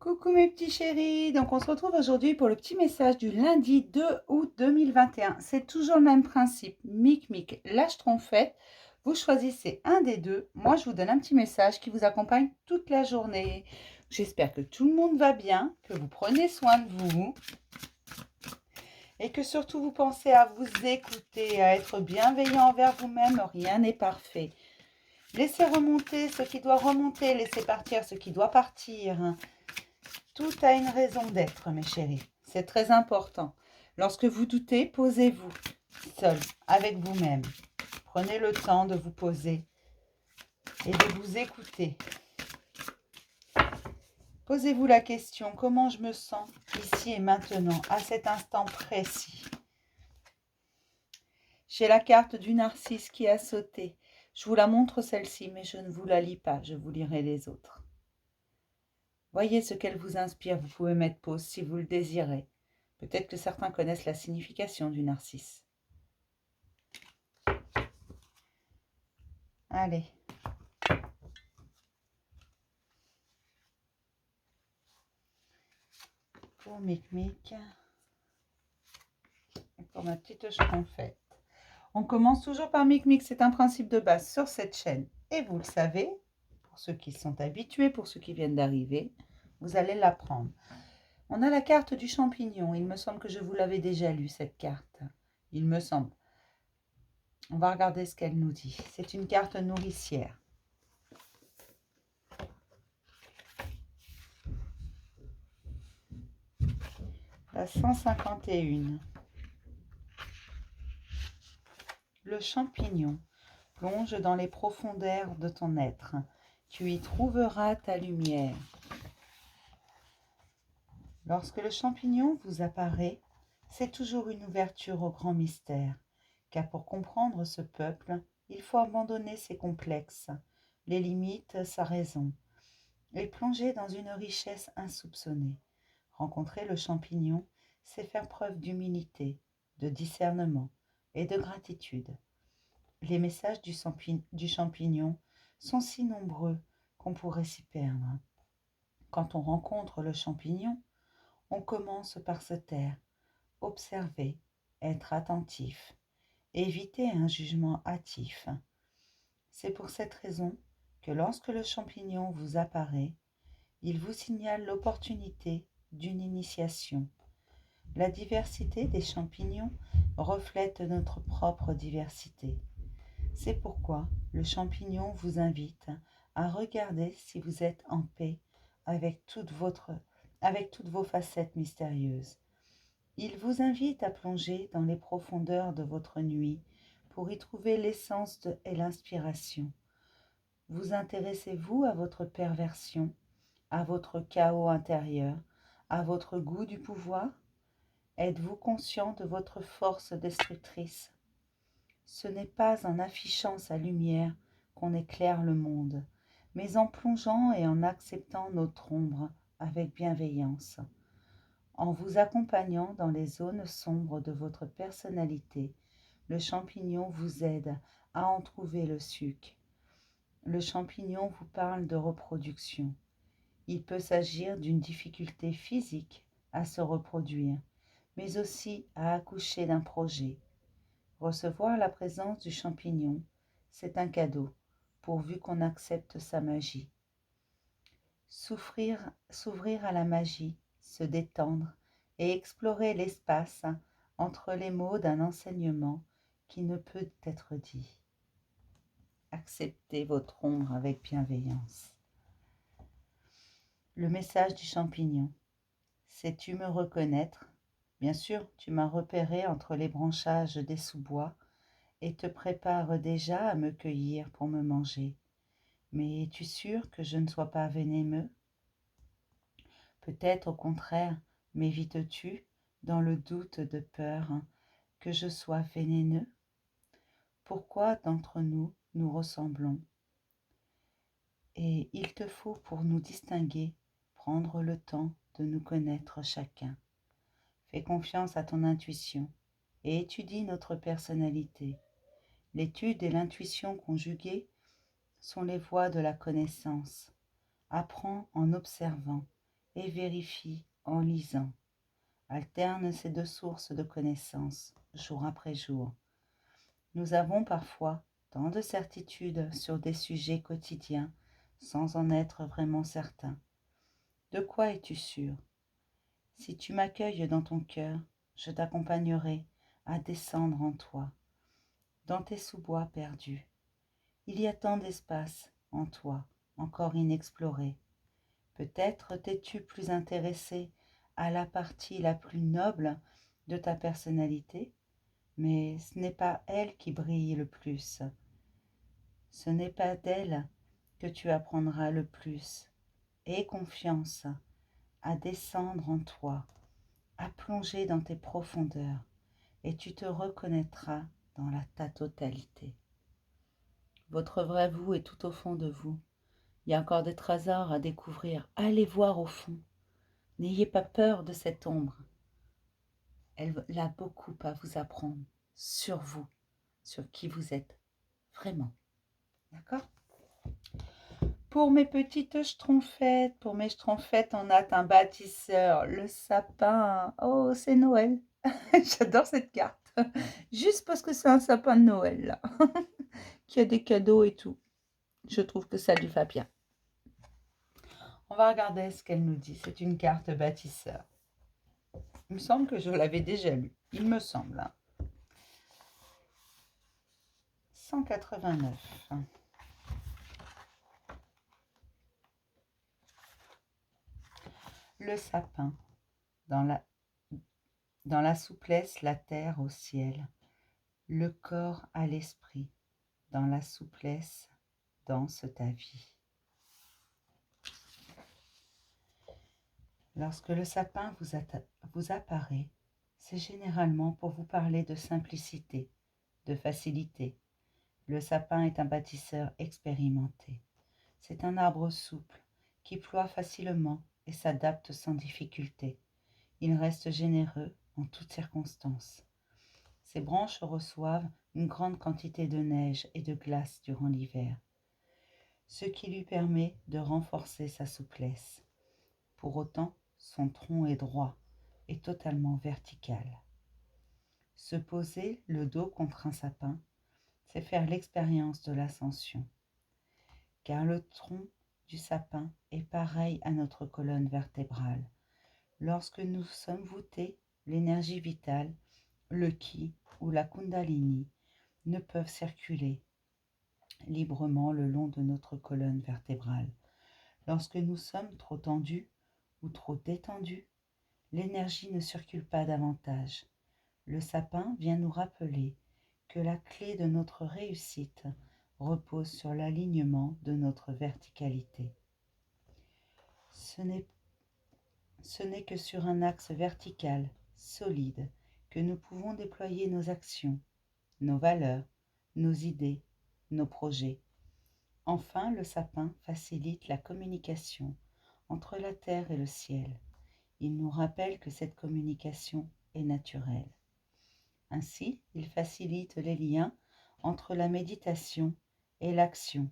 Coucou mes petits chéris, donc on se retrouve aujourd'hui pour le petit message du lundi 2 août 2021. C'est toujours le même principe, mic, lâche trompette, vous choisissez un des deux, moi je vous donne un petit message qui vous accompagne toute la journée. J'espère que tout le monde va bien, que vous prenez soin de vous et que surtout vous pensez à vous écouter, à être bienveillant envers vous-même, rien n'est parfait. Laissez remonter ce qui doit remonter, laissez partir ce qui doit partir. Tout a une raison d'être, mes chéris. C'est très important. Lorsque vous doutez, posez-vous, seul, avec vous-même. Prenez le temps de vous poser et de vous écouter. Posez-vous la question, comment je me sens ici et maintenant, à cet instant précis? J'ai la carte du narcisse qui a sauté. Je vous la montre celle-ci, mais je ne vous la lis pas, je vous lirai les autres. Voyez ce qu'elle vous inspire, vous pouvez mettre pause si vous le désirez. Peut-être que certains connaissent la signification du narcisse. Allez. Pour Mic et pour ma petite trompette. On commence toujours par Mic, c'est un principe de base sur cette chaîne. Et vous le savez, pour ceux qui sont habitués, pour ceux qui viennent d'arriver, vous allez l'apprendre. On a la carte du champignon. Il me semble que je vous l'avais déjà lu, cette carte. Il me semble. On va regarder ce qu'elle nous dit. C'est une carte nourricière. La 151. Le champignon. Plonge dans les profondeurs de ton être. Tu y trouveras ta lumière. Lorsque le champignon vous apparaît, c'est toujours une ouverture au grand mystère, car pour comprendre ce peuple, il faut abandonner ses complexes, les limites, sa raison, et plonger dans une richesse insoupçonnée. Rencontrer le champignon, c'est faire preuve d'humilité, de discernement et de gratitude. Les messages du champignon sont si nombreux qu'on pourrait s'y perdre. Quand on rencontre le champignon, on commence par se taire, observer, être attentif, éviter un jugement hâtif. C'est pour cette raison que lorsque le champignon vous apparaît, il vous signale l'opportunité d'une initiation. La diversité des champignons reflète notre propre diversité. C'est pourquoi le champignon vous invite à regarder si vous êtes en paix avec toutes vos facettes mystérieuses. Il vous invite à plonger dans les profondeurs de votre nuit pour y trouver l'essence et l'inspiration. Vous intéressez-vous à votre perversion, à votre chaos intérieur, à votre goût du pouvoir? Êtes-vous conscient de votre force destructrice? Ce n'est pas en affichant sa lumière qu'on éclaire le monde, mais en plongeant et en acceptant notre ombre avec bienveillance. En vous accompagnant dans les zones sombres de votre personnalité, le champignon vous aide à en trouver le suc. Le champignon vous parle de reproduction. Il peut s'agir d'une difficulté physique à se reproduire, mais aussi à accoucher d'un projet. Recevoir la présence du champignon, c'est un cadeau, pourvu qu'on accepte sa magie. S'ouvrir à la magie, se détendre et explorer l'espace entre les mots d'un enseignement qui ne peut être dit. Acceptez votre ombre avec bienveillance. Le message du champignon. Sais-tu me reconnaître? Bien sûr, tu m'as repéré entre les branchages des sous-bois et te prépares déjà à me cueillir pour me manger. Mais es-tu sûr que je ne sois pas venimeux? Peut-être au contraire, m'évites-tu, dans le doute de peur, que je sois vénéneux? Pourquoi d'entre nous nous ressemblons? Et il te faut pour nous distinguer, prendre le temps de nous connaître chacun. Fais confiance à ton intuition et étudie notre personnalité. L'étude et l'intuition conjuguées sont les voies de la connaissance. Apprends en observant et vérifie en lisant. Alterne ces deux sources de connaissances, jour après jour. Nous avons parfois tant de certitudes sur des sujets quotidiens sans en être vraiment certains. De quoi es-tu sûr? Si tu m'accueilles dans ton cœur, je t'accompagnerai à descendre en toi, dans tes sous-bois perdus. Il y a tant d'espace en toi, encore inexploré. Peut-être t'es-tu plus intéressé à la partie la plus noble de ta personnalité, mais ce n'est pas elle qui brille le plus. Ce n'est pas d'elle que tu apprendras le plus. Aie confiance à descendre en toi, à plonger dans tes profondeurs, et tu te reconnaîtras dans ta totalité. Votre vrai vous est tout au fond de vous. Il y a encore des trésors à découvrir. Allez voir au fond. N'ayez pas peur de cette ombre. Elle a beaucoup à vous apprendre sur vous, sur qui vous êtes vraiment. D'accord? Pour mes petites schtroumpfettes, pour mes schtroumpfettes, on a un bâtisseur, le sapin. Oh, c'est Noël. J'adore cette carte. Juste parce que c'est un sapin de Noël, là. Qui a des cadeaux et tout. Je trouve que ça lui va bien. On va regarder ce qu'elle nous dit. C'est une carte bâtisseur. Il me semble que je l'avais déjà lu. Il me semble. Hein. 189. Le sapin. Dans la souplesse, la terre au ciel. Le corps à l'esprit. Dans la souplesse, danse ta vie. Lorsque le sapin vous apparaît, c'est généralement pour vous parler de simplicité, de facilité. Le sapin est un bâtisseur expérimenté. C'est un arbre souple qui ploie facilement et s'adapte sans difficulté. Il reste généreux en toutes circonstances. Ses branches reçoivent une grande quantité de neige et de glace durant l'hiver, ce qui lui permet de renforcer sa souplesse. Pour autant, son tronc est droit et totalement vertical. Se poser le dos contre un sapin, c'est faire l'expérience de l'ascension, car le tronc du sapin est pareil à notre colonne vertébrale. Lorsque nous sommes voûtés, l'énergie vitale, le ki ou la kundalini ne peuvent circuler librement le long de notre colonne vertébrale. Lorsque nous sommes trop tendus ou trop détendus, l'énergie ne circule pas davantage. Le sapin vient nous rappeler que la clé de notre réussite repose sur l'alignement de notre verticalité. Ce n'est que sur un axe vertical, solide, que nous pouvons déployer nos actions, nos valeurs, nos idées, nos projets. Enfin, le sapin facilite la communication entre la terre et le ciel. Il nous rappelle que cette communication est naturelle. Ainsi, il facilite les liens entre la méditation et l'action,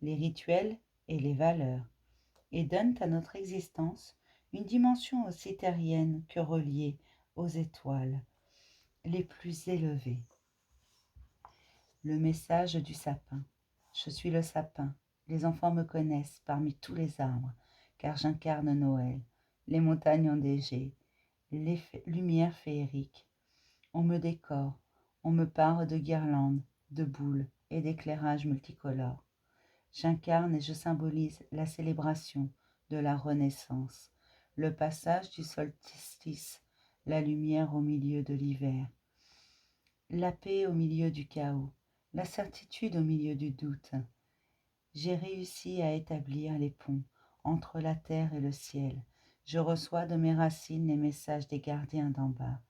les rituels et les valeurs, et donne à notre existence une dimension aussi terrienne que reliée aux étoiles les plus élevées. Le message du sapin. Je suis le sapin. Les enfants me connaissent parmi tous les arbres, car j'incarne Noël, les montagnes enneigées, les lumières féeriques. On me décore, on me parle de guirlandes, de boules et d'éclairages multicolores. J'incarne et je symbolise la célébration de la renaissance, le passage du solstice, la lumière au milieu de l'hiver, la paix au milieu du chaos, la certitude au milieu du doute. J'ai réussi à établir les ponts entre la terre et le ciel. Je reçois de mes racines les messages des gardiens d'en bas.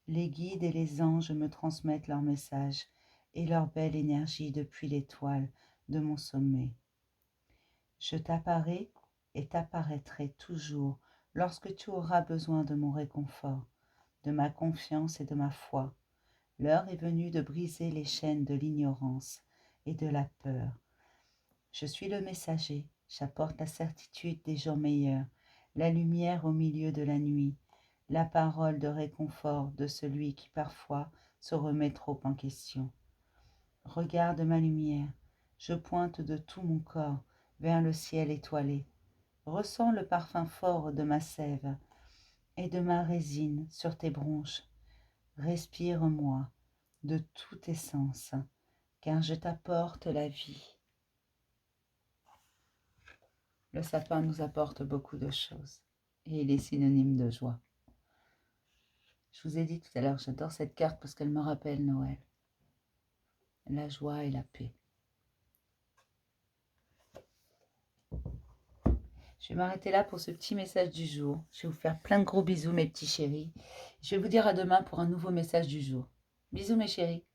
Les guides et les anges me transmettent leurs messages et leur belle énergie depuis l'étoile de mon sommet. Je t'apparais et t'apparaîtrai toujours lorsque tu auras besoin de mon réconfort, de ma confiance et de ma foi. L'heure est venue de briser les chaînes de l'ignorance et de la peur. Je suis le messager, j'apporte la certitude des jours meilleurs, la lumière au milieu de la nuit, la parole de réconfort de celui qui parfois se remet trop en question. Regarde ma lumière, je pointe de tout mon corps vers le ciel étoilé. Ressens le parfum fort de ma sève et de ma résine sur tes bronches. Respire-moi de tous tes sens, car je t'apporte la vie. Le sapin nous apporte beaucoup de choses et il est synonyme de joie. Je vous ai dit tout à l'heure, j'adore cette carte parce qu'elle me rappelle Noël. La joie et la paix. Je vais m'arrêter là pour ce petit message du jour. Je vais vous faire plein de gros bisous mes petits chéris. Je vais vous dire à demain pour un nouveau message du jour. Bisous mes chéris.